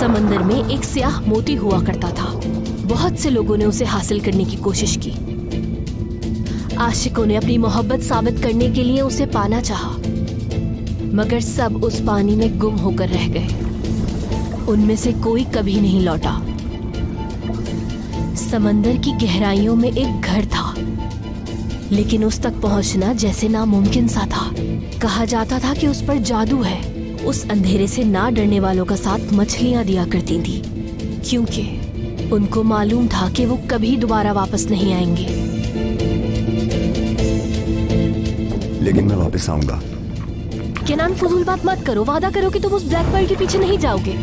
समंदर में एक स्याह मोती हुआ करता था। बहुत से लोगों ने उसे हासिल करने की कोशिश की। आशिकों ने अपनी मोहब्बत साबित करने के लिए उसे पाना चाहा, मगर सब उस पानी में गुम होकर रह गए। उनमें से कोई कभी नहीं लौटा। समंदर की गहराइयों में एक घर था, लेकिन उस तक पहुंचना जैसे नामुमकिन सा था। कहा जाता था कि उस पर जादू है। उस अंधेरे से ना डरने वालों का साथ मछलियां दिया करती थी, क्योंकि उनको मालूम था कि वो कभी दोबारा वापस नहीं आएंगे। लेकिन मैं वापस आऊंगा। केनान, फजूल बात मत करो। वादा करो कि तुम उस ब्लैक पर्ल के पीछे नहीं जाओगे।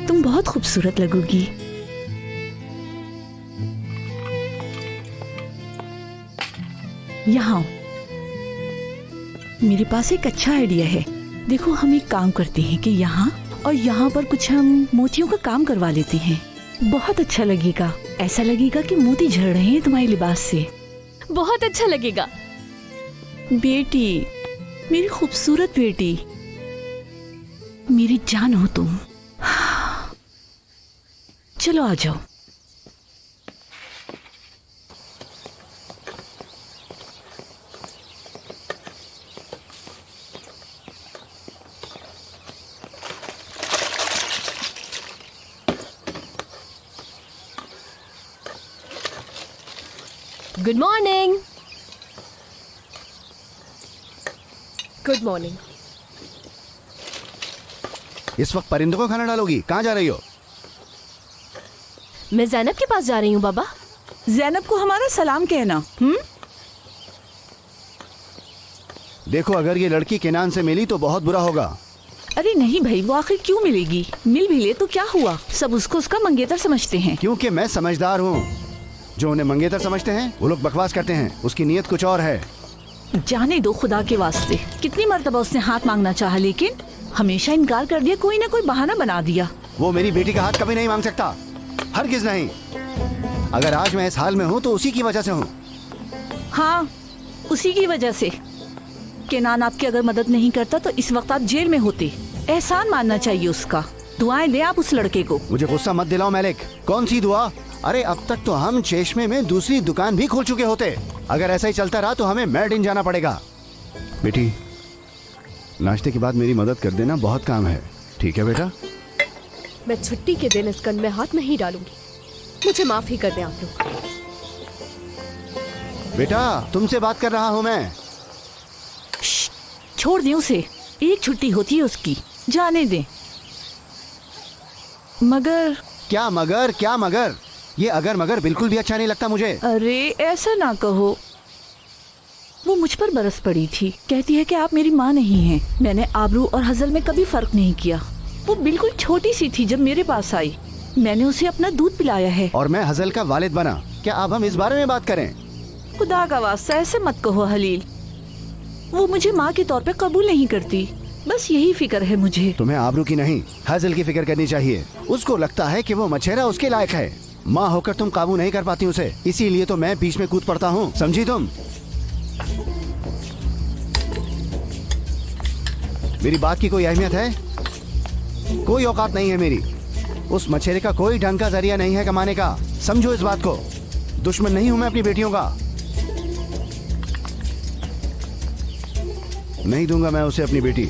तुम बहुत खूबसूरत लगोगी। यहाँ मेरे पास एक अच्छा आइडिया है। देखो, हम एक काम करते हैं कि यहाँ और यहाँ पर कुछ हम मोतियों का काम करवा लेते हैं। बहुत अच्छा लगेगा। ऐसा लगेगा कि मोती झड़ रहे हैं तुम्हारे लिबास से। बहुत अच्छा लगेगा। बेटी, मेरी खूबसूरत बेटी, मेरी जान हो तुम। चलो आ जाओ। Good morning. Good morning. इस वक्त परिंदों को खाना डालोगी? कहाँ जा रही हो? मैं ज़ैनब के पास जा रही हूँ बाबा। ज़ैनब को हमारा सलाम कहना। देखो, अगर ये लड़की केनान से मिली तो बहुत बुरा होगा। अरे नहीं भाई, वो आखिर क्यों मिलेगी? मिल भी ले तो क्या हुआ? सब उसको उसका मंगेतर समझते हैं। क्योंकि मैं समझदार हूँ। जो उन्हें मंगेतर समझते हैं वो लोग बकवास करते हैं। उसकी नीयत कुछ और है। जाने दो, खुदा के वास्ते। कितनी मर्तबा उसने हाथ मांगना चाहा, लेकिन हमेशा इनकार कर दिया। कोई ना कोई बहाना बना दिया। वो मेरी बेटी का हाथ कभी नहीं मांग सकता, हरगिज नहीं। अगर आज मैं इस हाल में हूँ तो उसी की वजह से हूँ। हाँ, उसी की वजह से। केनान आपकी अगर मदद नहीं करता तो इस वक्त आप जेल में होते। एहसान मानना चाहिए उसका। दुआएं दें आप उस लड़के को। मुझे गुस्सा मत दिलाओ मैलिक। कौन सी दुआ? अरे अब तक तो हम चेशमे में दूसरी दुकान भी खोल चुके होते। अगर ऐसा ही चलता रहा तो हमें मेरडिन जाना पड़ेगा। बेटी, नाश्ते के बाद मेरी मदद कर देना, बहुत काम है। ठीक है बेटा? मैं छुट्टी के दिन इस गन में हाथ नहीं डालूंगी। मुझे माफ ही कर दें आप लोग। बेटा तुमसे बात कर रहा हूँ मैं। छोड़ दें उसे, एक छुट्टी होती है उसकी, जाने दें। मगर क्या मगर क्या मगर? ये अगर मगर बिल्कुल भी अच्छा नहीं लगता मुझे। अरे ऐसा ना कहो, वो मुझ पर बरस पड़ी थी, कहती है कि आप मेरी माँ नहीं हैं। मैंने आबरू और हजल में कभी फर्क नहीं किया। वो बिल्कुल छोटी सी थी जब मेरे पास आई, मैंने उसे अपना दूध पिलाया है। और मैं हजल का वालिद बना। क्या अब हम इस बारे में बात करें? खुदा का वास्ता ऐसे मत कहो हलील, वो मुझे माँ के तौर पे कबूल नहीं करती, बस यही फिक्र है मुझे। तुम्हें आबरू की नहीं हजल की फिक्र करनी चाहिए। उसको लगता है कि वो मछेरा उसके लायक है। माँ होकर तुम काबू नहीं कर पाती उसे, इसीलिए तो मैं बीच में कूद पड़ता हूँ, समझी तुम? मेरी बात की कोई अहमियत है? कोई औकात नहीं है मेरी। उस मछेरे का कोई ढंग का जरिया नहीं है कमाने का, समझो इस बात को। दुश्मन नहीं हूं मैं अपनी बेटियों का। नहीं दूंगा मैं उसे अपनी बेटी।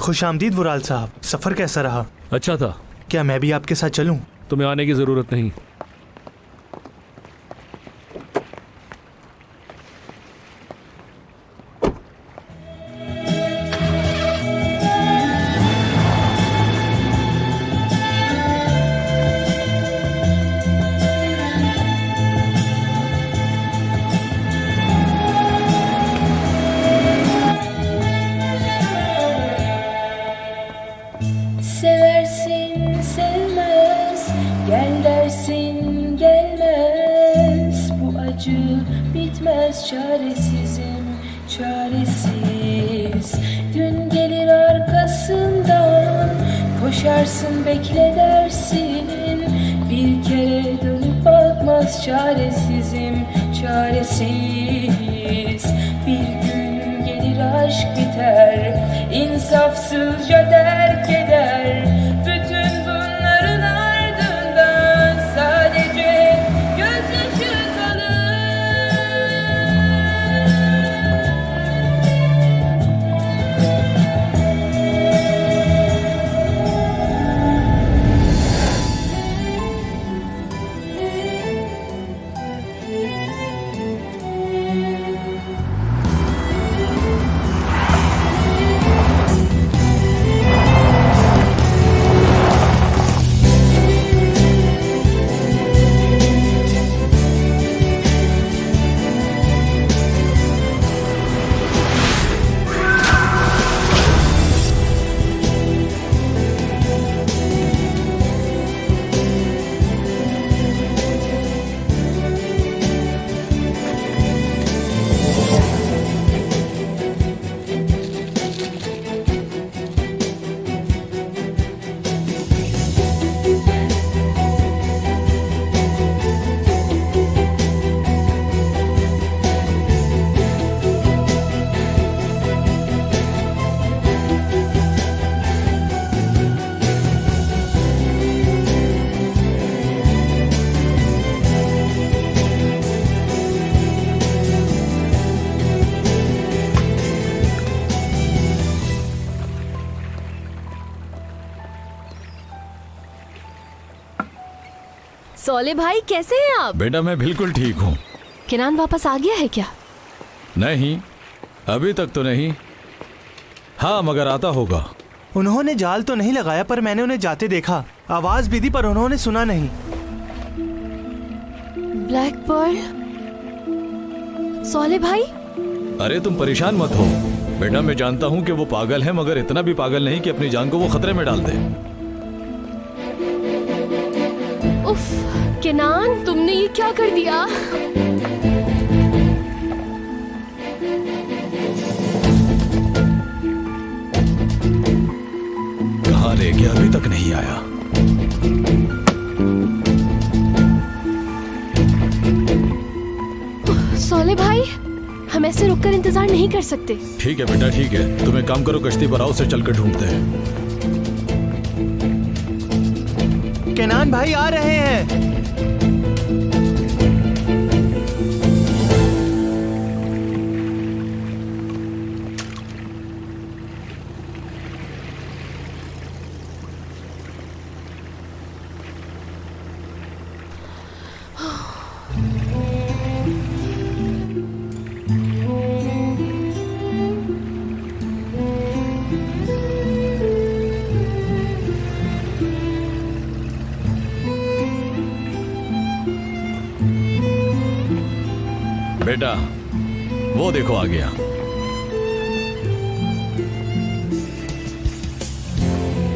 खुशामदीद वुराल साहब, सफर कैसा रहा? अच्छा था। क्या मैं भी आपके साथ चलूं? तुम्हें आने की जरूरत नहीं। Seversin sevmez, gel dersin gelmez. Bu acı bitmez, çaresizim çaresiz. Gün gelir arkasından, koşarsın bekle dersin. Bir kere dönüp bakmaz, çaresizim çaresiz. Bir gün gelir aşk biter, insafsızca terk eder. Bütün bunların ardından sadece gözyaşı kalır. सोले भाई कैसे हैं आप? बेटा मैं बिल्कुल ठीक हूँ। किनान वापस आ गया है क्या? नहीं, अभी तक तो नहीं। हाँ मगर आता होगा। उन्होंने जाल तो नहीं लगाया, पर मैंने उन्हें जाते देखा। आवाज भी दी पर उन्होंने सुना नहीं। ब्लैक पर्ल, सोले भाई। अरे तुम परेशान मत हो बेटा, मैं जानता हूँ कि वो पागल है, मगर इतना भी पागल नहीं कि अपनी जान को वो खतरे में डाल दे। उफ, किनान तुमने ये क्या कर दिया? कहाँ रह गया, अभी तक नहीं आया। सोले भाई, हम ऐसे रुककर इंतजार नहीं कर सकते। ठीक है बेटा ठीक है, तुम एक काम करो, कश्ती पर आओ, उसे चलकर ढूंढते हैं। केनान भाई आ रहे हैं। बेटा वो देखो आ गया।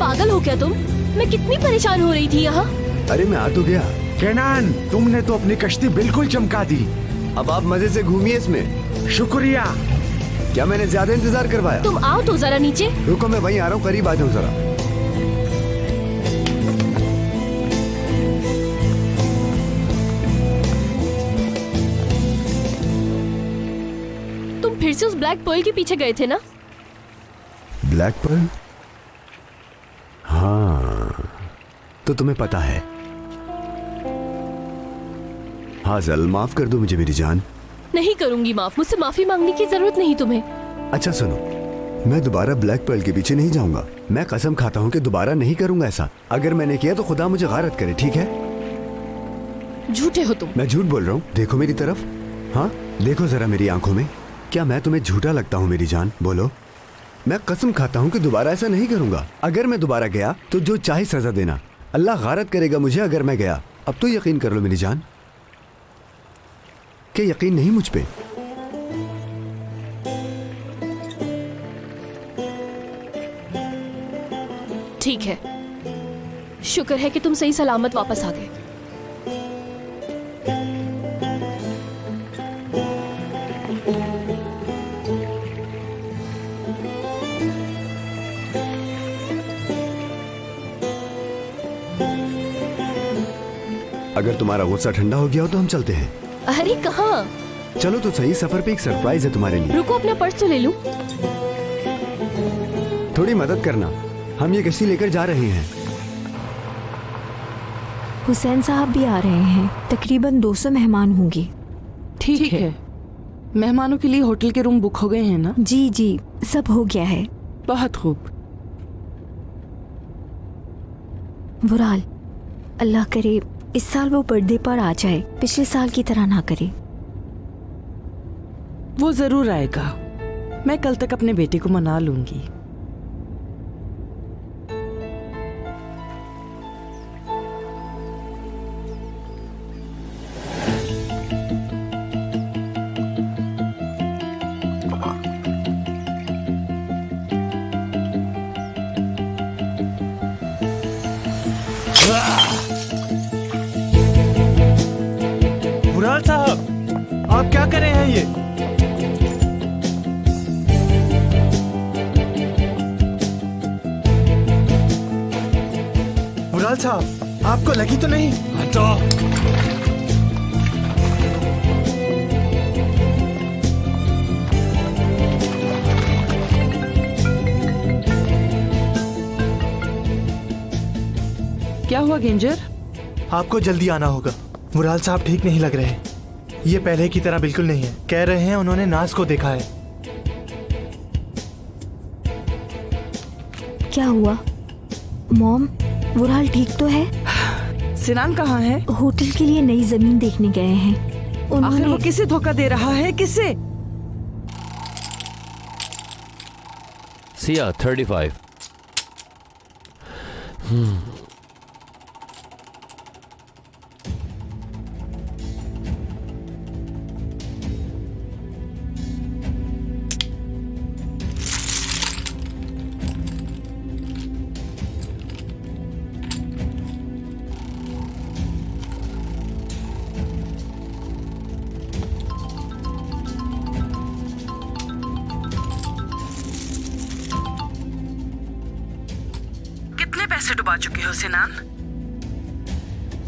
पागल हो क्या तुम? मैं कितनी परेशान हो रही थी यहाँ। अरे मैं आ तो गया। केनान, तुमने तो अपनी कश्ती बिल्कुल चमका दी। अब आप मजे से घूमिए इसमें। शुक्रिया। क्या मैंने ज्यादा इंतजार करवाया? तुम आओ तो जरा नीचे। रुको मैं वहीं आ रहा हूँ, करीब आ जाऊँ जरा। तुम फिर से उस ब्लैक पर्ल के पीछे गए थे ना? Black pearl? हाँ, तो तुम्हें पता है। हाजल, माफ कर दो मुझे मेरी जान। नहीं करूंगी माफ, मुझसे माफी मांगने की जरूरत नहीं तुम्हें। अच्छा सुनो, मैं दोबारा ब्लैक पर्ल के पीछे नहीं जाऊंगा। मैं कसम खाता हूँ कि दोबारा नहीं करूंगा ऐसा। अगर मैंने किया तो खुदा मुझे गारत करे, ठीक है? झूठे हो तुम। मैं झूठ बोल रहा हूँ? देखो मेरी तरफ। हाँ, देखो जरा मेरी आंखों में। क्या मैं तुम्हें झूठा लगता हूँ मेरी जान? बोलो। मैं कसम खाता हूँ कि दोबारा ऐसा नहीं करूंगा। अगर मैं दोबारा गया तो जो चाहे सजा देना। अल्लाह गारत करेगा मुझे अगर मैं गया। अब तो यकीन कर लो मेरी जान। क्या यकीन नहीं मुझ पे? ठीक है, शुक्र है कि तुम सही सलामत वापस आ गए। अगर तुम्हारा गुस्सा ठंडा हो गया हो तो हम चलते हैं। अरे कहाँ? चलो तो सही, सफर पे एक सरप्राइज है तुम्हारे लिए। रुको, अपना पर्स तो ले लूं। थोड़ी मदद करना, हम ये कश्ती लेकर जा रहे हैं। हुसैन साहब भी आ रहे हैं। तकरीबन 200 मेहमान होंगे। ठीक है। मेहमानों के लिए होटल के रूम बुक हो गए हैं ना? जी जी, सब हो गया है। बहुत खूब। बुराल, अल्लाह करे इस साल वो बर्थडे पर आ जाए, पिछले साल की तरह ना करे। वो जरूर आएगा। मैं कल तक अपने बेटे को मना लूंगी। बुराल साहब, आप क्या कर रहे हैं ये? बुराल साहब, आपको लगी तो नहीं? हटो। क्या हुआ गेंजर? आपको जल्दी आना होगा। बुराल साहब ठीक नहीं लग रहे। ये पहले की तरह बिल्कुल नहीं है। कह रहे हैं उन्होंने नाज को देखा है। क्या हुआ मॉम? बुराल ठीक तो है? सिनान कहाँ है? होटल के लिए नई जमीन देखने गए हैं। आखिर वो उन्होंने किसे धोखा दे रहा है? किसे? सिया 35। कितने पैसे डुबा चुके हो सिनान?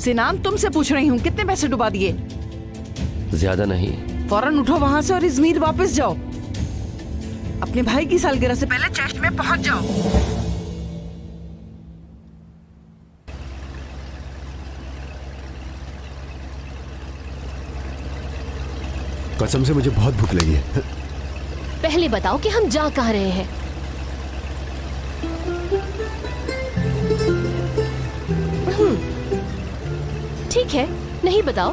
सिनान, तुमसे पूछ रही हूँ, कितने पैसे डुबा दिए? ज्यादा नहीं। फौरन उठो वहां से और इजमीर वापस जाओ। अपने भाई की सालगिरह से पहले चेस्ट में पहुंच जाओ। कसम से मुझे बहुत भूख लगी है। पहले बताओ कि हम जा कहाँ रहे हैं। ठीक है, नहीं बताओ।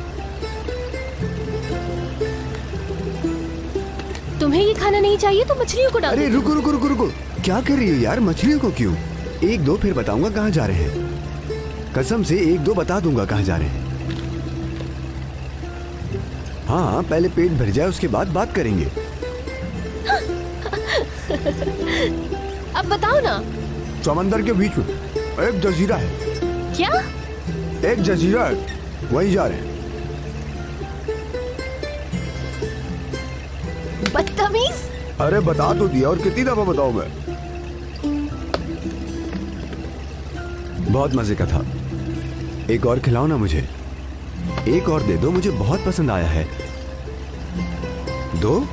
तुम्हें ये खाना नहीं चाहिए तो मछलियों को डाल अरे दो। रुको रुको रुको रुको, क्या कर रही हो यार? मछलियों को क्यों? एक दो फिर बताऊंगा कहाँ जा रहे हैं। कसम से एक दो बता दूंगा कहाँ जा रहे हैं। हाँ, पहले पेट भर जाए उसके बाद बात करेंगे। अब बताओ ना। समंदर के बीच में एक जजीरा है। क्या? एक जजीरा है, वहीं जा रहे हैं। बदतमीज। अरे बता तो दिया, और कितनी दफा बताऊं मैं। बहुत मजे का था। एक और खिलाओ ना मुझे। एक और दे दो, मुझे बहुत पसंद आया है। दो।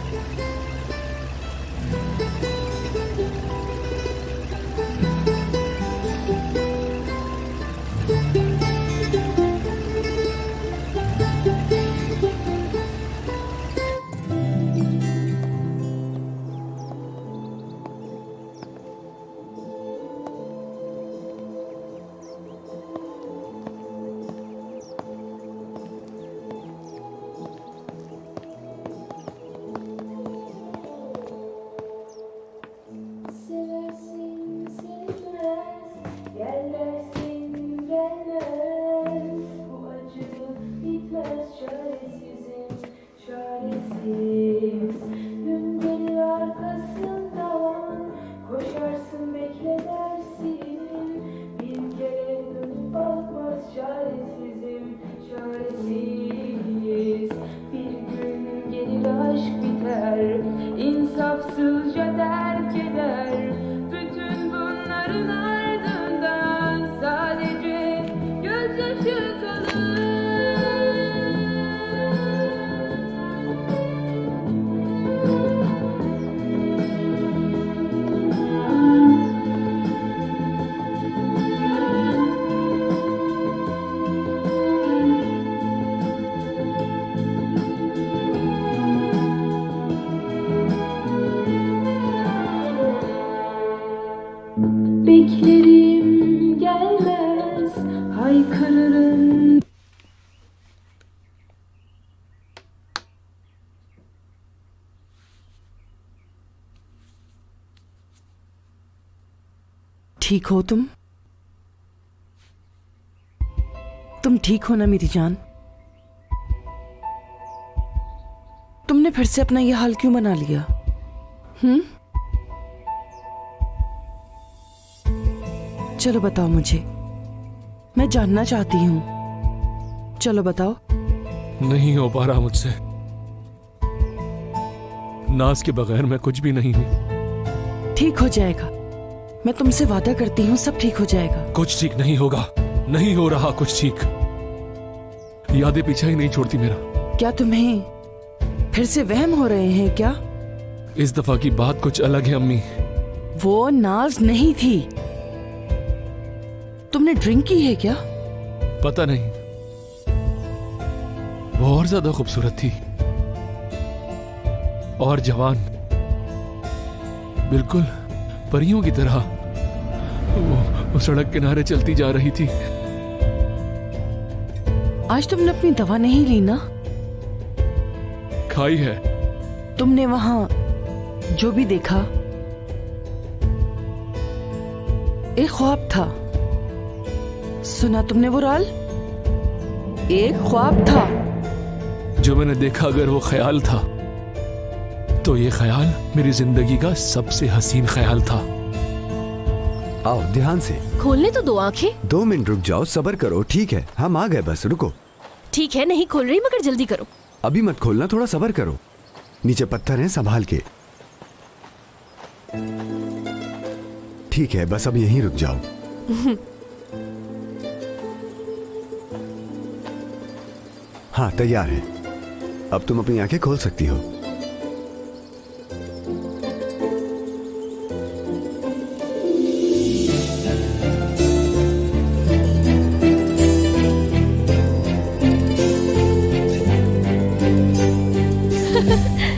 Seversin sevmez, yerlersin gelmez. Bu acı bitmez çaresizim, çaresiz. Gün gelir arkasından, koşarsın beklersin. Bin kere dönüp bakmaz çaresizim, çaresiz. Bir gün gelir aşk biter, insafsızca terk eder. Bütün bunların ardından sadece gözyaşı kalır. Beklerim gelmez, haykırırım. ठीक हो तुम? तुम ठीक हो ना मेरी जान? तुमने फिर से अपना ये हाल क्यों बना लिया? चलो बताओ मुझे, मैं जानना चाहती हूँ। चलो बताओ। नहीं हो पा रहा मुझसे। नाज के बगैर मैं कुछ भी नहीं हूं। ठीक हो जाएगा, मैं तुमसे वादा करती हूँ, सब ठीक हो जाएगा। कुछ ठीक नहीं होगा, नहीं हो रहा कुछ ठीक। यादें पीछा ही नहीं छोड़ती मेरा। क्या तुम्हें फिर से वहम हो रहे हैं क्या? इस दफा की बात कुछ अलग है अम्मी। वो नाज नहीं थी। तुमने ड्रिंक की है क्या? पता नहीं, वो और ज्यादा खूबसूरत थी और जवान, बिल्कुल परियों की तरह। वो सड़क किनारे चलती जा रही थी। आज तुमने अपनी दवा नहीं ली ना? खाई है। तुमने वहां जो भी देखा एक ख्वाब था। सुना तुमने वो राल? एक ख्वाब था। जो मैंने देखा अगर वो ख्याल था तो ये ख्याल मेरी जिंदगी का सबसे हसीन ख्याल था। आओ ध्यान से। खोलने तो दो आंखें। 2 मिनट रुक जाओ, सब्र करो। ठीक है, हम आ गए, बस रुको। ठीक है, नहीं खोल रही मगर जल्दी करो। अभी मत खोलना, थोड़ा सब्र करो। नीचे पत्थर हैं, संभाल के। ठीक है, बस अब यहीं रुक जाओ। हाँ, तैयार है। अब तुम अपनी आंखें खोल सकती हो।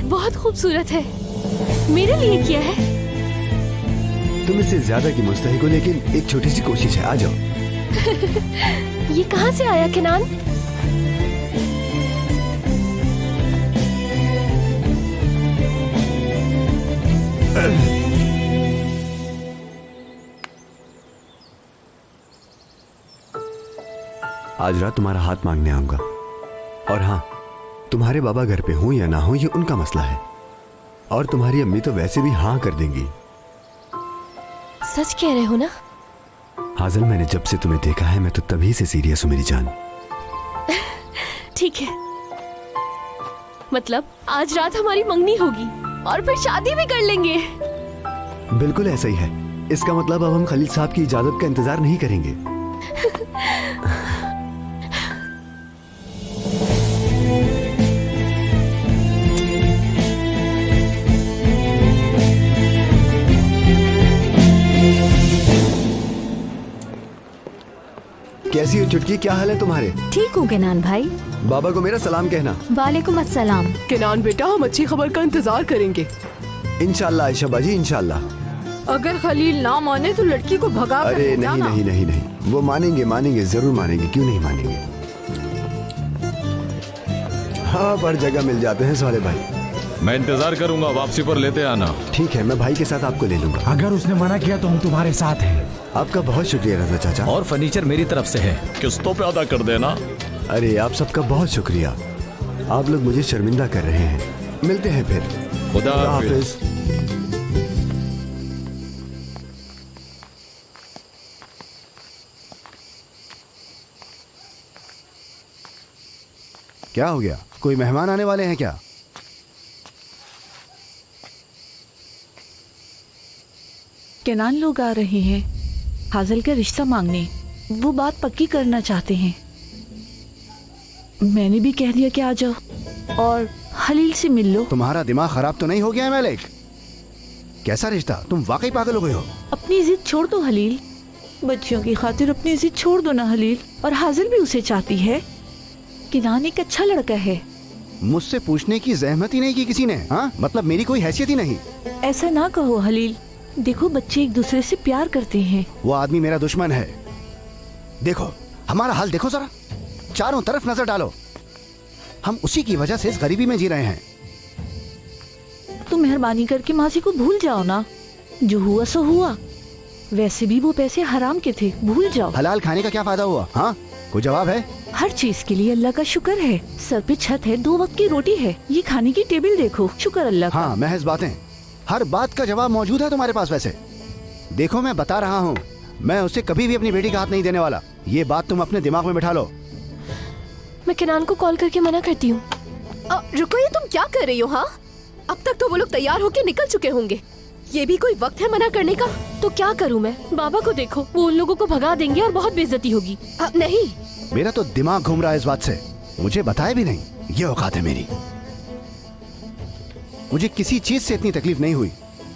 बहुत खूबसूरत है। मेरे लिए किया है? तुम इससे ज्यादा की मुस्तहिक हो, लेकिन एक छोटी सी कोशिश है। आ जाओ। ये कहाँ से आया किनान? आज रात तुम्हारा हाथ मांगने आऊंगा। और हाँ, तुम्हारे बाबा घर पे हो या ना हो ये उनका मसला है, और तुम्हारी अम्मी तो वैसे भी हाँ कर देंगी। सच कह रहे हो ना? हाजिल, मैंने जब से तुम्हें देखा है मैं तो तभी से सीरियस हूँ मेरी जान। ठीक है, मतलब आज रात हमारी मंगनी होगी और फिर शादी भी कर लेंगे। बिल्कुल ऐसा ही है। इसका मतलब अब हम खलील साहब की इजाजत का इंतजार नहीं करेंगे। कैसी हो चुटकी, क्या हाल है तुम्हारे? ठीक हूँ केनान भाई। बाबा को मेरा सलाम कहना। वालेकुम अस्सलाम। केनान बेटा, हम अच्छी खबर का इंतजार करेंगे। इंशाल्लाह आयशा बाजी, इंशाल्लाह। अगर खलील ना माने तो लड़की को भगा कर अरे ले नहीं जाना। नहीं नहीं नहीं, वो मानेंगे मानेंगे, जरूर मानेंगे, क्यों नहीं मानेंगे। हाँ, पर जगह मिल जाते हैं साले भाई। मैं इंतजार करूंगा, वापसी पर लेते आना। ठीक है, मैं भाई के साथ आपको ले लूंगा। अगर उसने मना किया तो हम तुम्हारे साथ हैं। आपका बहुत शुक्रिया रजा चाचा। और फर्नीचर मेरी तरफ से है, किस्तों पे अदा कर देना। अरे आप सबका बहुत शुक्रिया, आप लोग मुझे शर्मिंदा कर रहे हैं। मिलते हैं फिर। खुदा हाफिज। क्या हो गया, कोई मेहमान आने वाले हैं क्या? केनान लोग आ रहे हैं हाजिल का रिश्ता मांगने। वो बात पक्की करना चाहते हैं। मैंने भी कह दिया कि आ जाओ और खलील से मिल लो। तुम्हारा दिमाग खराब तो नहीं हो गया है मलिक? कैसा रिश्ता, तुम वाकई पागल हो गए हो। अपनी जिद छोड़ दो खलील, बच्चियों की खातिर अपनी जिद छोड़ दो ना खलील। और हाजिल भी उसे चाहती है। केनान एक अच्छा लड़का है। मुझसे पूछने की जहमत ही नहीं की किसी ने। हाँ, मतलब मेरी कोई हैसियत ही नहीं। ऐसा ना कहो खलील, देखो बच्चे एक दूसरे से प्यार करते हैं। वो आदमी मेरा दुश्मन है। देखो हमारा हाल देखो जरा, चारों तरफ नजर डालो, हम उसी की वजह से इस गरीबी में जी रहे हैं। तो मेहरबानी करके मासी को भूल जाओ ना, जो हुआ सो हुआ। वैसे भी वो पैसे हराम के थे, भूल जाओ। हलाल खाने का क्या फायदा हुआ? हाँ, कोई जवाब है? हर चीज के लिए अल्लाह का शुक्र है। सर पे छत है, 2 वक्त की रोटी है, ये खाने की टेबल देखो, शुक्र अल्लाह का। हाँ, महज बातें, हर बात का जवाब मौजूद है तुम्हारे पास। वैसे देखो, मैं बता रहा हूँ, मैं उसे कभी भी अपनी बेटी का हाथ नहीं देने वाला। ये बात तुम अपने दिमाग में बिठा लो। मैं केनान को कॉल करके मना करती हूँ। रुको, ये तुम क्या कर रही हो? हाँ, अब तक तो वो लोग तैयार होके निकल चुके होंगे। ये भी कोई वक्त है मना करने का? तो क्या करूँ मैं? बाबा को देखो, वो उन लोगों को भगा देंगे और बहुत बेइज्जती होगी। नहीं, मेरा तो दिमाग घूम रहा है इस बात से। मुझे बताया भी नहीं, ये औकात है मेरी। मुझे किसी चीज से इतनी तकलीफ नहीं हुई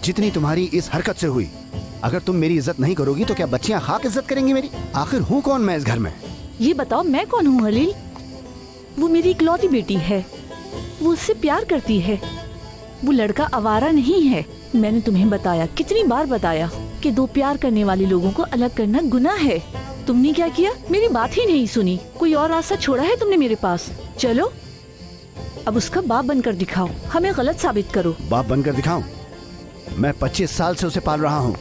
जितनी तुम्हारी इस हरकत से हुई। अगर तुम मेरी इज्जत नहीं करोगी तो क्या बच्चियां खाक इज्जत करेंगी मेरी? आखिर हूँ कौन मैं इस घर में? ये बताओ मैं कौन हूँ खलील? वो मेरी इकलौती बेटी है, वो उससे प्यार करती है। वो लड़का आवारा नहीं है। मैंने तुम्हें बताया, कितनी बार बताया कि 2 प्यार करने वाले लोगों को अलग करना गुनाह है। तुमने क्या किया? मेरी बात ही नहीं सुनी। कोई और रास्ता छोड़ा है तुमने मेरे पास? चलो अब उसका बाप बनकर दिखाओ, हमें गलत साबित करो। बाप बनकर दिखाऊं? मैं 25 साल से उसे पाल रहा हूँ।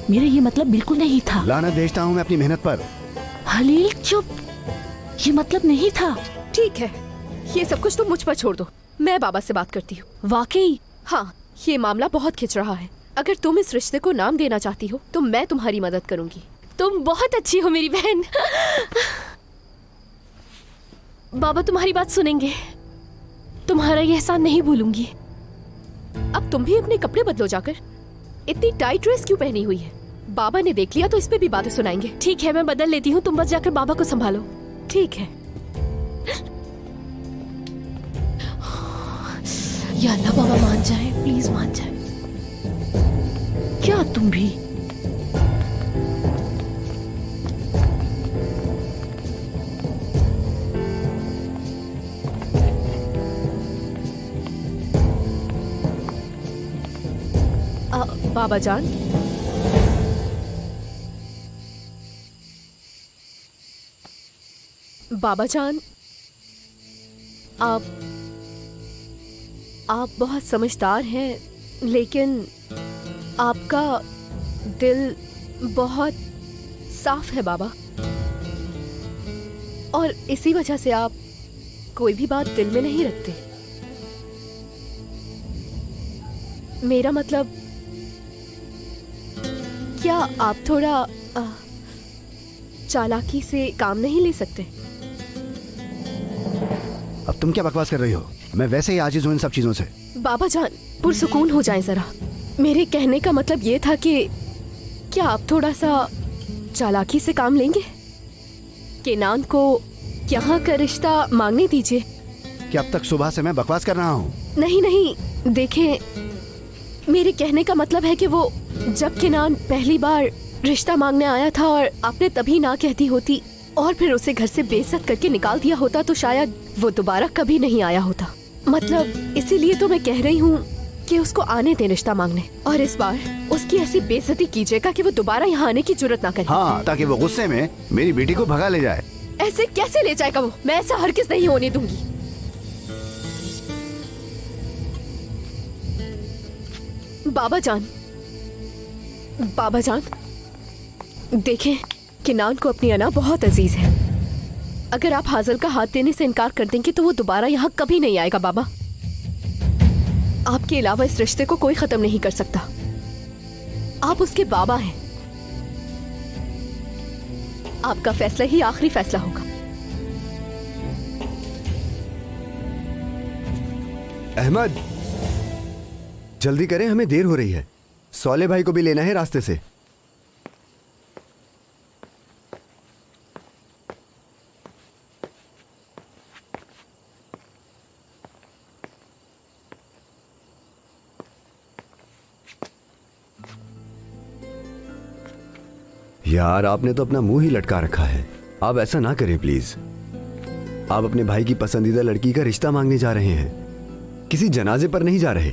मेरा ये मतलब बिल्कुल नहीं था। लानत भेजता हूँ मैं अपनी मेहनत पर। खलील चुप, ये मतलब नहीं था। ठीक है, ये सब कुछ तुम मुझ पर छोड़ दो, मैं बाबा से बात करती हूँ। वाकई? हाँ, ये मामला बहुत खिंच रहा है। अगर तुम इस रिश्ते को नाम देना चाहती हो तो मैं तुम्हारी मदद करूंगी। तुम बहुत अच्छी हो मेरी बहन। बाबा तुम्हारी बात सुनेंगे, तुम्हारा ये एहसान नहीं भूलूंगी। अब तुम भी अपने कपड़े बदलो जाकर। इतनी टाइट ड्रेस क्यों पहनी हुई है? बाबा ने देख लिया तो इस पे भी बातें सुनाएंगे। ठीक है, मैं बदल लेती हूँ, तुम बस जाकर बाबा को संभालो। ठीक है। या अल्लाह, बाबा मान जाए, प्लीज मान जाए। क्या तुम भी? बाबा जान, बाबा जान, आप बहुत समझदार हैं, लेकिन आपका दिल बहुत साफ है बाबा, और इसी वजह से आप कोई भी बात दिल में नहीं रखते। मेरा मतलब, क्या आप थोड़ा चालाकी से काम नहीं ले सकते? अब तुम क्या बकवास कर रही हो? मैं वैसे ही आजिज हूं इन सब चीजों से। बाबा जान, पुरसुकून हो जाएं जरा। मेरे कहने का मतलब ये था कि क्या आप थोड़ा सा चालाकी से काम लेंगे? केनान को यहाँ का रिश्ता मांगने दीजिए। क्या अब तक सुबह से मैं बकवास कर रहा हूँ? नहीं नहीं, देखें, मेरे कहने का मतलब है कि वो जब केनान पहली बार रिश्ता मांगने आया था और आपने तभी ना कहती होती और फिर उसे घर से बेइज्जत करके निकाल दिया होता तो शायद वो दोबारा कभी नहीं आया होता। मतलब इसीलिए तो मैं कह रही हूँ कि उसको आने दें रिश्ता मांगने, और इस बार उसकी ऐसी बेइज्जती कीजिएगा कि वो दोबारा यहाँ आने की जरूरत ना करे। हाँ, ताकि वो गुस्से में मेरी बेटी को भगा ले जाए। ऐसे कैसे ले जाएगा वो? मैं ऐसा हरगिज़ नहीं होने दूंगी। बाबा जान, देखें, केनान को अपनी अना बहुत अजीज है। अगर आप हाजल का हाथ देने से इनकार कर देंगे तो वो दोबारा यहाँ कभी नहीं आएगा। बाबा, आपके अलावा इस रिश्ते को कोई खत्म नहीं कर सकता। आप उसके बाबा हैं। आपका फैसला ही आखिरी फैसला होगा। अहमद, जल्दी करें, हमें देर हो रही है। सौले भाई को भी लेना है रास्ते से। यार, आपने तो अपना मुंह ही लटका रखा है। आप ऐसा ना करें प्लीज। आप अपने भाई की पसंदीदा लड़की का रिश्ता मांगने जा रहे हैं, किसी जनाजे पर नहीं जा रहे।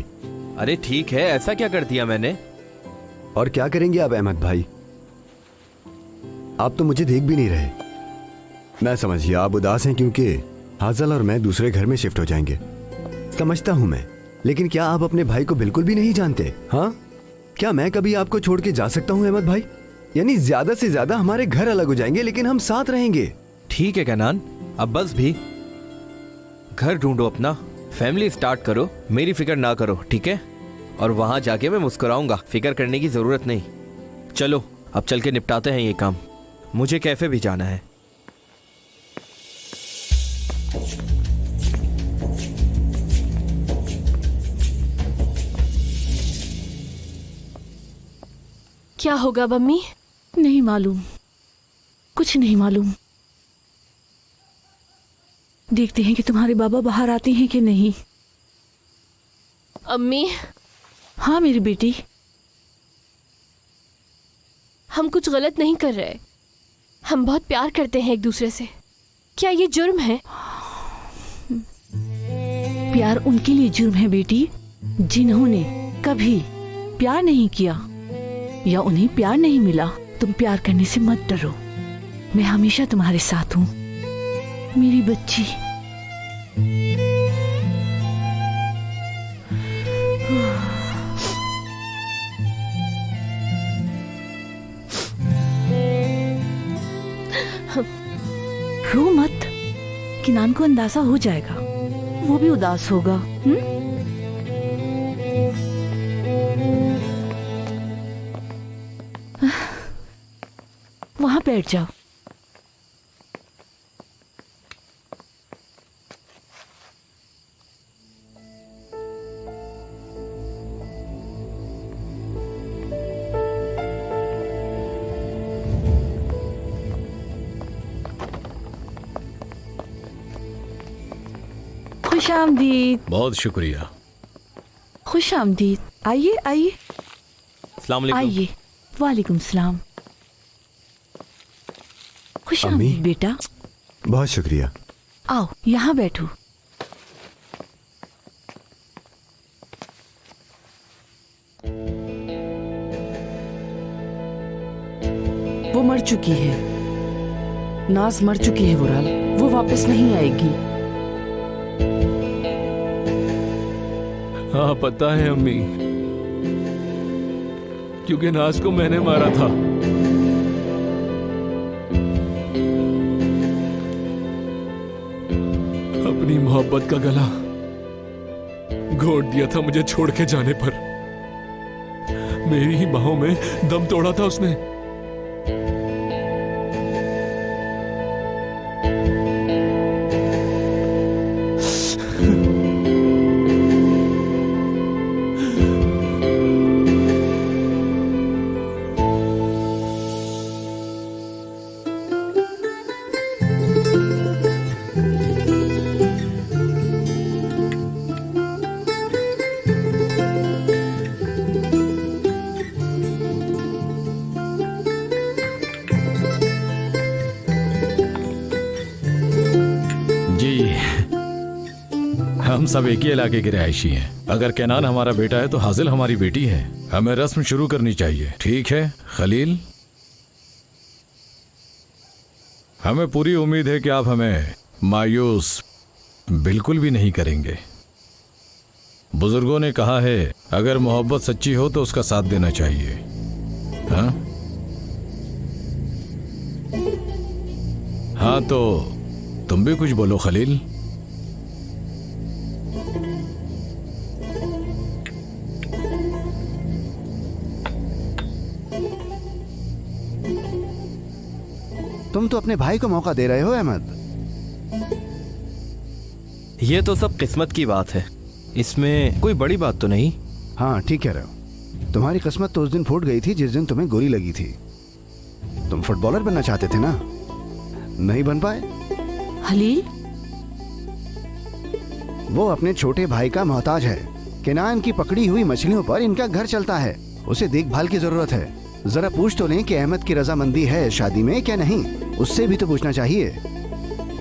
अरे ठीक है, ऐसा क्या कर दिया मैंने? और क्या करेंगे आप अहमद भाई? आप तो मुझे देख भी नहीं रहे। मैं समझिए आप उदास हैं क्योंकि हाजल और मैं दूसरे घर में शिफ्ट हो जाएंगे। समझता हूं मैं, लेकिन क्या आप अपने भाई को बिल्कुल भी नहीं जानते? हाँ, क्या मैं कभी आपको छोड़ के जा सकता हूं अहमद भाई? यानी ज्यादा से ज्यादा हमारे घर अलग हो जाएंगे लेकिन हम साथ रहेंगे। ठीक है केनान, अब बस भी। घर ढूंढो अपना, फैमिली स्टार्ट करो, मेरी फिक्र ना करो, ठीक है? और वहां जाके मैं मुस्कुराऊंगा, फिक्र करने की जरूरत नहीं। चलो अब चल के निपटाते हैं ये काम। मुझे कैफे भी जाना है। क्या होगा मम्मी? नहीं मालूम, कुछ नहीं मालूम। देखते हैं कि तुम्हारे बाबा बाहर आते हैं कि नहीं। अम्मी, हाँ मेरी बेटी, हम कुछ गलत नहीं कर रहे। हम बहुत प्यार करते हैं एक दूसरे से। क्या ये जुर्म है? प्यार उनके लिए जुर्म है बेटी जिन्होंने कभी प्यार नहीं किया या उन्हें प्यार नहीं मिला। तुम प्यार करने से मत डरो, मैं हमेशा तुम्हारे साथ हूँ मेरी बच्ची। रो मत, किनान को अंदाजा हो जाएगा, वो भी उदास होगा। वहां बैठ जाओ। खुश आमदीद। बहुत शुक्रिया। खुश आमदीद। आइए आइए। अस्सलाम वालेकुम। आइए। वालेकुम सलाम। खुश आमदीद बेटा। बहुत शुक्रिया। आओ यहाँ बैठो। वो मर चुकी है, नाज मर चुकी है वुराल, वो वापस नहीं आएगी। हाँ पता है अम्मी, क्योंकि नाज को मैंने मारा था। अपनी मोहब्बत का गला घोट दिया था मुझे छोड़ के जाने पर। मेरी ही बाहों में दम तोड़ा था उसने। हम सब एक ही इलाके के रहायशी हैं। अगर कैनान हमारा बेटा है तो हाजिल हमारी बेटी है। हमें रस्म शुरू करनी चाहिए, ठीक है खलील? हमें पूरी उम्मीद है कि आप हमें मायूस बिल्कुल भी नहीं करेंगे। बुजुर्गों ने कहा है अगर मोहब्बत सच्ची हो तो उसका साथ देना चाहिए। हाँ हाँ, तो तुम भी कुछ बोलो खलील। तुम तो अपने भाई को मौका दे रहे हो अहमद। ये तो सब किस्मत की बात है, इसमें कोई बड़ी बात तो नहीं। हाँ ठीक कह रहे हो। तुम्हारी किस्मत तो उस दिन फूट गई थी जिस दिन तुम्हें गोली लगी थी। तुम फुटबॉलर बनना चाहते थे ना, नहीं बन पाए। हलील, वो अपने छोटे भाई का मोहताज है। केनान की पकड़ी हुई मछलियों पर इनका घर चलता है। उसे देखभाल की जरूरत है। जरा पूछ तो लें कि अहमद की रजामंदी है शादी में क्या नहीं। उससे भी तो पूछना चाहिए।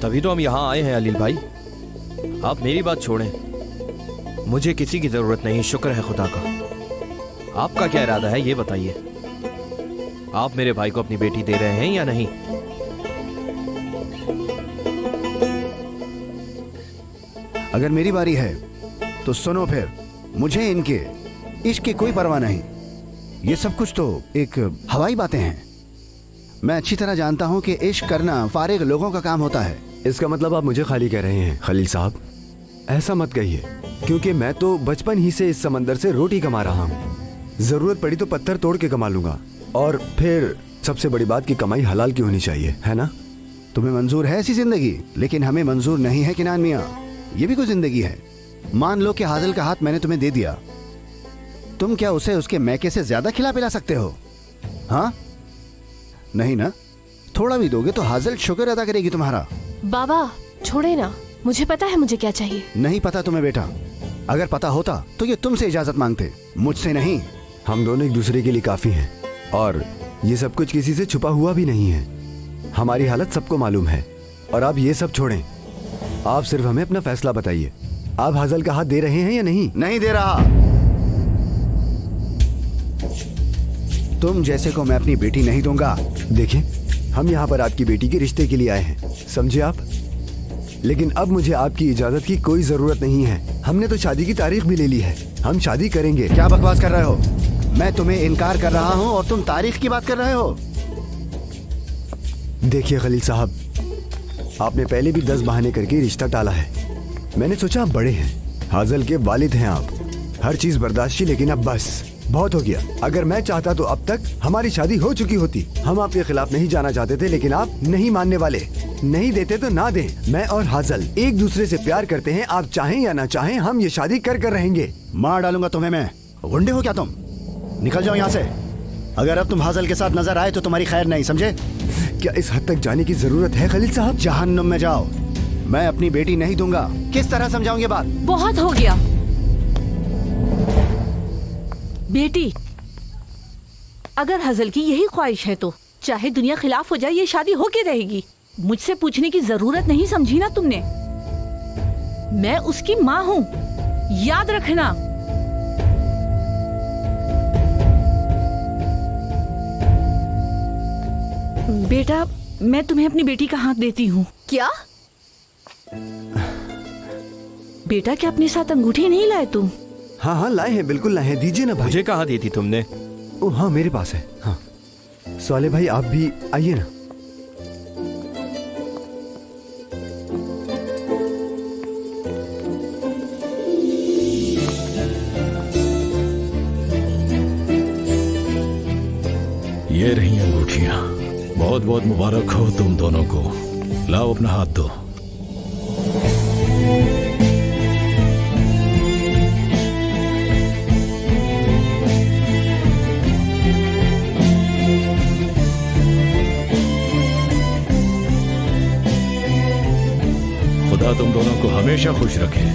तभी तो हम यहाँ आए हैं अलील भाई। आप मेरी बात छोड़ें, मुझे किसी की जरूरत नहीं, शुक्र है खुदा का। आपका क्या इरादा है ये बताइए। आप मेरे भाई को अपनी बेटी दे रहे हैं या नहीं? अगर मेरी बारी है तो सुनो फिर, मुझे इनके इश्क की कोई परवाह नहीं। ये सब कुछ तो एक हवाई बातें हैं। मैं अच्छी तरह जानता हूं कि इश्क करना फारिग लोगों का काम होता है। इसका मतलब आप मुझे खाली कह रहे हैं खलील साहब? ऐसा मत कहिए, क्योंकि मैं तो बचपन ही से इस समंदर से रोटी कमा रहा हूँ। जरूरत पड़ी तो पत्थर तोड़ के कमा लूंगा। और फिर सबसे बड़ी बात की कमाई हलाल की होनी चाहिए, है ना? तुम्हें मंजूर है ऐसी जिंदगी, लेकिन हमें मंजूर नहीं है किनान मियां। ये भी कोई जिंदगी है? मान लो कि हाजिल का हाथ मैंने तुम्हें दे दिया, तुम क्या उसे उसके मैके से ज्यादा खिला पिला सकते हो? हाँ नहीं ना? थोड़ा भी दोगे तो हाजिल शुक्र अदा करेगी तुम्हारा। बाबा छोड़े ना, मुझे पता है मुझे क्या चाहिए। नहीं पता तुम्हें बेटा? अगर पता होता तो ये तुमसे इजाजत मांगते, मुझसे नहीं। हम दोनों एक दूसरे के लिए काफी हैं, और ये सब कुछ किसी से छुपा हुआ भी नहीं है। हमारी हालत सबको मालूम है। और आप ये सब छोड़ें, आप सिर्फ हमें अपना फैसला बताइए। आप हाजिल का हाथ दे रहे हैं या नहीं? नहीं दे रहा। तुम जैसे को मैं अपनी बेटी नहीं दूंगा। देखिए, हम यहाँ पर आपकी बेटी के रिश्ते के लिए आए हैं, समझे आप? लेकिन अब मुझे आपकी इजाजत की कोई जरूरत नहीं है। हमने तो शादी की तारीख भी ले ली है, हम शादी करेंगे। क्या बकवास कर रहे हो? मैं तुम्हें इनकार कर रहा हूँ और तुम तारीख की बात कर रहे हो। देखिए खलील साहब, आपने पहले भी 10 बहाने करके रिश्ता टाला है। मैंने सोचा आप बड़े हैं, हाजिल के वालिद हैं आप, हर चीज बर्दाश्त की, लेकिन अब बस बहुत हो गया। अगर मैं चाहता तो अब तक हमारी शादी हो चुकी होती। हम आपके खिलाफ नहीं जाना चाहते थे, लेकिन आप नहीं मानने वाले। नहीं देते तो ना दें। मैं और हाजिल एक दूसरे से प्यार करते हैं, आप चाहें या ना चाहें हम ये शादी कर रहेंगे। मार डालूंगा तुम्हें मैं। गुंडे हो क्या तुम? निकल जाओ यहाँ से। अगर अब तुम हाजिल के साथ नजर आए तो तुम्हारी खैर नहीं, समझे? क्या इस हद तक जाने की जरूरत है खलील साहब? जहन्नुम में जाओ। मैं अपनी बेटी नहीं दूंगा। किस तरह समझाऊंगी बात? बहुत हो गया। बेटी, अगर हजल की यही ख्वाहिश है तो चाहे दुनिया खिलाफ हो जाए, ये शादी होके रहेगी। मुझसे पूछने की जरूरत नहीं, समझी ना तुमने? मैं उसकी माँ हूँ, याद रखना। बेटा, मैं तुम्हें अपनी बेटी का हाथ देती हूँ। क्या? बेटा, क्या अपने साथ अंगूठी नहीं लाए तुम? हाँ हाँ लाए हैं, बिल्कुल लाए हैं। दीजिए ना भाई। मुझे कहाँ दी थी तुमने? ओ हाँ, मेरे पास है। हाँ साले भाई, आप भी आइए ना। ये रही अंगूठियां। बहुत बहुत मुबारक हो तुम दोनों को। लाओ अपना हाथ दो। खुदा तुम दोनों को हमेशा खुश रखे,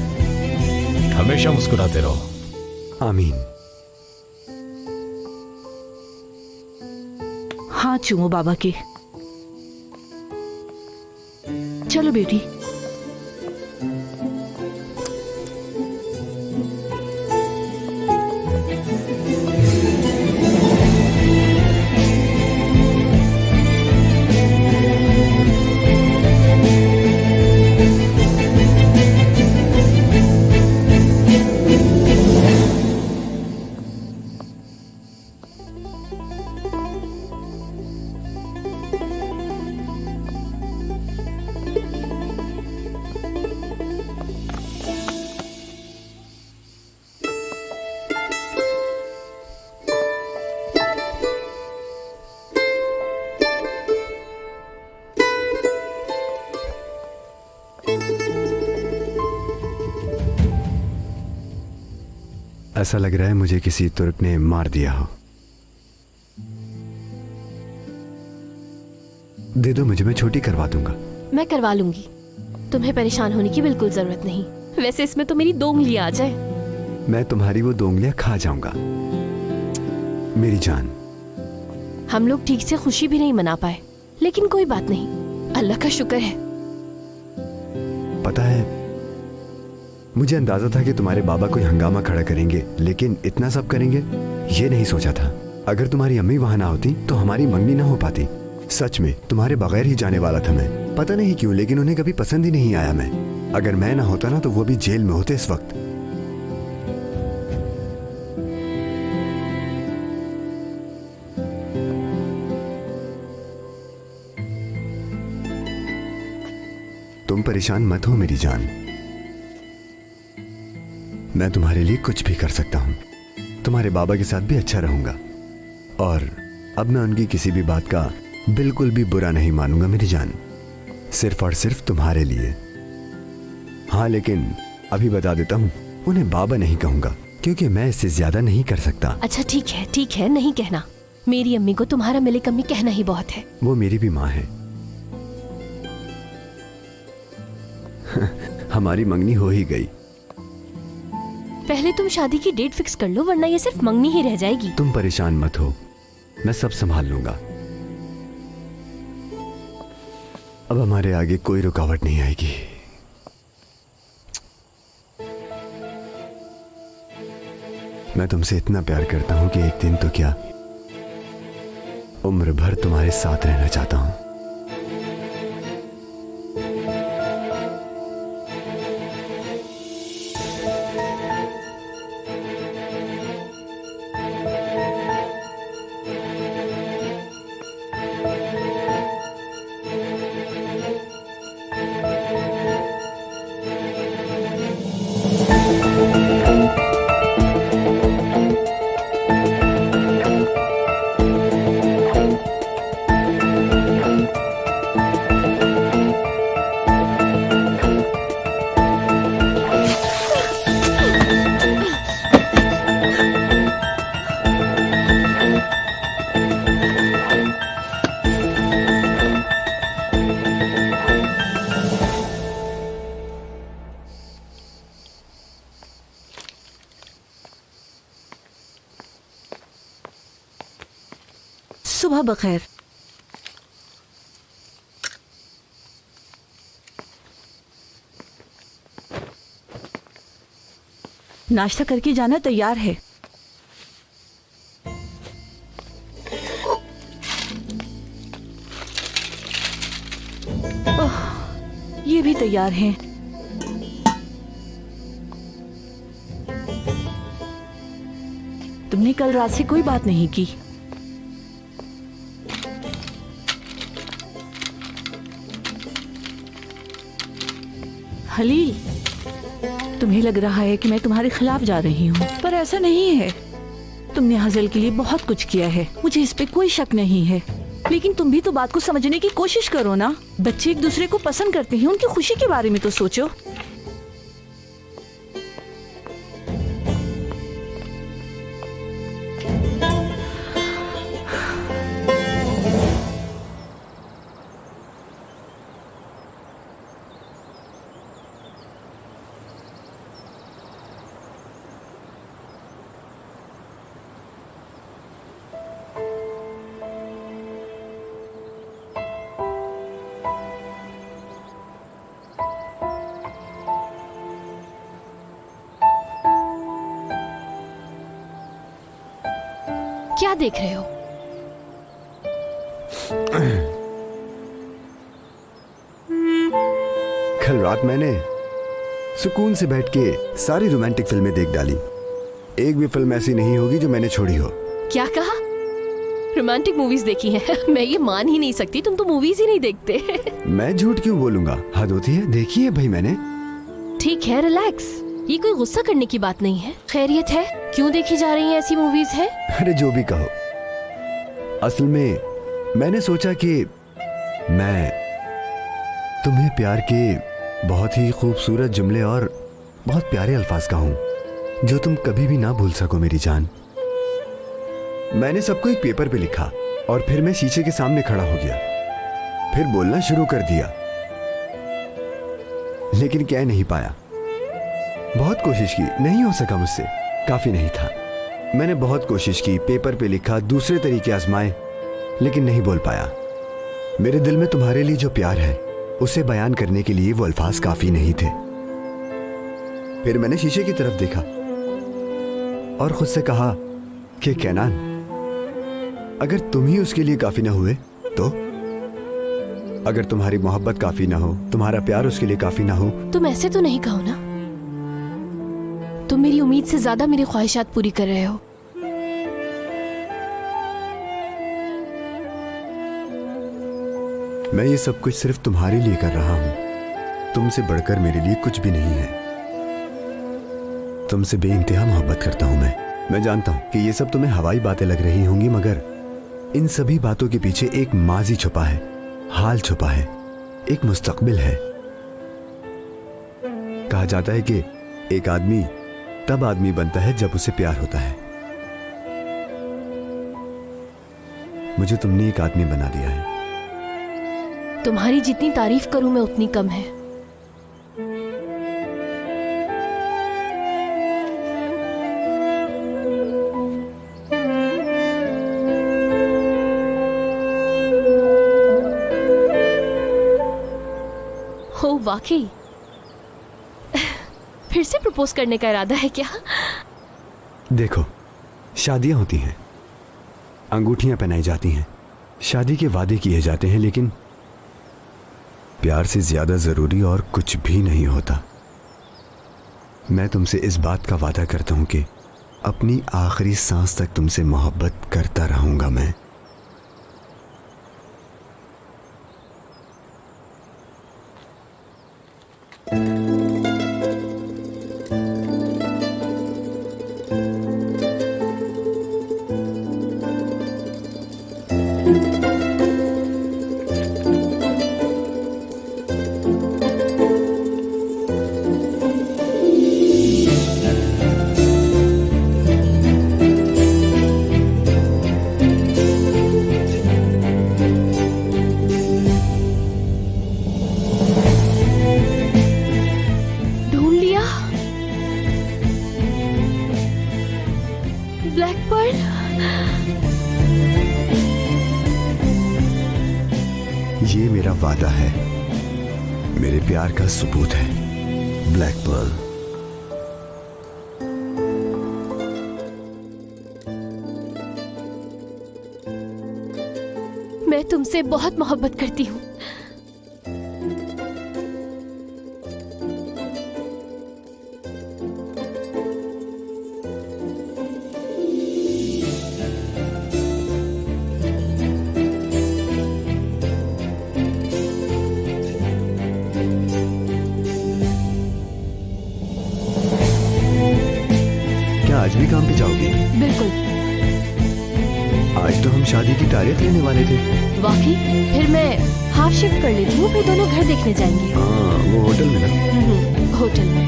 हमेशा मुस्कुराते रहो। आमीन। हाथ चूमो बाबा के। चलो बेटी। ऐसा लग रहा है मुझे किसी तुर्क ने मार दिया हो। दे दो मुझे, मैं छोटी करवा दूंगा। मैं करवा लूंगी, तुम्हें परेशान होने की बिल्कुल जरूरत नहीं। वैसे इसमें तो मेरी 2 उंगलियां आ जाए। मैं तुम्हारी वो 2 उंगलियां खा जाऊंगा मेरी जान। हम लोग ठीक से खुशी भी नहीं मना पाए, लेकिन कोई बात नहीं, अल्लाह का शुक्र है। पता है, मुझे अंदाजा था कि तुम्हारे बाबा कोई हंगामा खड़ा करेंगे, लेकिन इतना सब करेंगे ये नहीं सोचा था। अगर तुम्हारी अम्मी वहां ना होती तो हमारी मंगनी ना हो पाती। सच में तुम्हारे बगैर ही जाने वाला था मैं। पता नहीं क्यों, लेकिन उन्हें कभी पसंद ही नहीं आया मैं। अगर मैं ना होता ना तो वो भी जेल में होते इस वक्त। तुम परेशान मत हो मेरी जान, मैं तुम्हारे लिए कुछ भी कर सकता हूं। तुम्हारे बाबा के साथ भी अच्छा रहूंगा, और अब मैं उनकी किसी भी बात का बिल्कुल भी बुरा नहीं मानूंगा मेरी जान, सिर्फ और सिर्फ तुम्हारे लिए। हाँ, लेकिन अभी बता देता हूं, उन्हें बाबा नहीं कहूंगा क्योंकि मैं इससे ज्यादा नहीं कर सकता। अच्छा ठीक है, नहीं कहना। मेरी अम्मी को तुम्हारा मिलिक अम्मी कहना ही बहुत है। वो मेरी भी माँ है। हमारी मंगनी हो ही गई। पहले तुम शादी की डेट फिक्स कर लो, वरना ये सिर्फ मंगनी ही रह जाएगी। तुम परेशान मत हो, मैं सब संभाल लूंगा। अब हमारे आगे कोई रुकावट नहीं आएगी। मैं तुमसे इतना प्यार करता हूं कि एक दिन तो क्या, उम्र भर तुम्हारे साथ रहना चाहता हूं। सुबह बखैर। नाश्ता करके जाना तैयार है। ओह, ये भी तैयार हैं। तुमने कल रात से कोई बात नहीं की। खलील, तुम्हें लग रहा है कि मैं तुम्हारे खिलाफ जा रही हूँ, पर ऐसा नहीं है। तुमने हाजिल के लिए बहुत कुछ किया है, मुझे इस पे कोई शक नहीं है, लेकिन तुम भी तो बात को समझने की कोशिश करो ना। बच्चे एक दूसरे को पसंद करते हैं, उनकी खुशी के बारे में तो सोचो। क्या देख रहे हो? कल रात मैंने सुकून से बैठ के सारी रोमांटिक फिल्में देख डाली। एक भी फिल्म ऐसी नहीं होगी जो मैंने छोड़ी हो। क्या कहा? रोमांटिक मूवीज देखी हैं? मैं ये मान ही नहीं सकती, तुम तो मूवीज ही नहीं देखते। मैं झूठ क्यों बोलूंगा, हद होती है। देखी है भाई मैंने। ठीक है, रिलैक्स, ये कोई गुस्सा करने की बात नहीं है। खैरियत है? क्यों देखी जा रही है ऐसी मूवीज है? अरे जो भी कहो, असल में मैंने सोचा कि मैं तुम्हें प्यार के बहुत ही खूबसूरत जुमले और बहुत प्यारे अल्फाज कहूं जो तुम कभी भी ना भूल सको मेरी जान। मैंने सबको एक पेपर पे लिखा और फिर मैं शीशे के सामने खड़ा हो गया, फिर बोलना शुरू कर दिया, लेकिन कह नहीं पाया। बहुत कोशिश की, नहीं हो सका मुझसे, काफी नहीं था। मैंने बहुत कोशिश की, पेपर पे लिखा, दूसरे तरीके आजमाए, लेकिन नहीं बोल पाया। मेरे दिल में तुम्हारे लिए जो प्यार है उसे बयान करने के लिए वो अल्फाज काफी नहीं थे। फिर मैंने शीशे की तरफ देखा और खुद से कहा कि कैनान, अगर तुम ही उसके लिए काफी ना हुए तो? अगर तुम्हारी मोहब्बत काफी ना हो, तुम्हारा प्यार उसके लिए काफी ना हो। तुम ऐसे तो नहीं कहो ना, तुम मेरी उम्मीद से ज्यादा मेरी ख्वाहिशात पूरी कर रहे हो। मैं ये सब कुछ सिर्फ तुम्हारे लिए कर रहा हूं, तुमसे बढ़कर मेरे लिए कुछ भी नहीं है। तुमसे बेइंतहा मोहब्बत करता हूं मैं जानता हूं कि ये सब तुम्हें हवाई बातें लग रही होंगी, मगर इन सभी बातों के पीछे एक माजी छुपा है, हाल छुपा है, एक मुस्तकबिल है। कहा जाता है कि एक आदमी तब आदमी बनता है जब उसे प्यार होता है। मुझे तुमने एक आदमी बना दिया है। तुम्हारी जितनी तारीफ करूं मैं उतनी कम है। हो वाकई फिर से प्रपोज करने का इरादा है क्या? देखो, शादियां होती हैं, अंगूठियां पहनाई जाती हैं, शादी के वादे किए जाते हैं, लेकिन प्यार से ज्यादा जरूरी और कुछ भी नहीं होता। मैं तुमसे इस बात का वादा करता हूं कि अपनी आखिरी सांस तक तुमसे मोहब्बत करता रहूंगा मैं। ये मेरा वादा है, मेरे प्यार का सबूत है, ब्लैक पर्ल। मैं तुमसे बहुत मोहब्बत करती हूँ। क्या आज भी काम पे जाओगी? बिल्कुल। हम शादी की तारीख लेने वाले थे। वाकई? फिर मैं हाफ शिफ्ट कर लेती हूँ, फिर दोनों घर देखने जाएंगे। हाँ, वो होटल में ना? होटल में।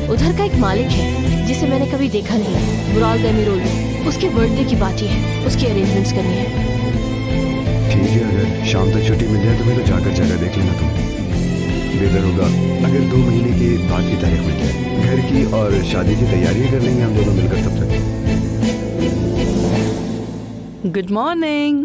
उधर का एक मालिक है जिसे मैंने कभी देखा नहीं है, बुराल देमिरोल। उसके बर्थडे की पार्टी है, उसकी अरेंजमेंट्स करनी है। ठीक है, अगर शाम तक छुट्टी मिल जाए तो मैं तो जाकर जगह देख लेना। तुम बेहतर होगा अगर 2 महीने के बाद की तारीख मिल जाए। घर की और शादी की तैयारी कर लेंगे हम दोनों मिलकर तब तक। Good morning.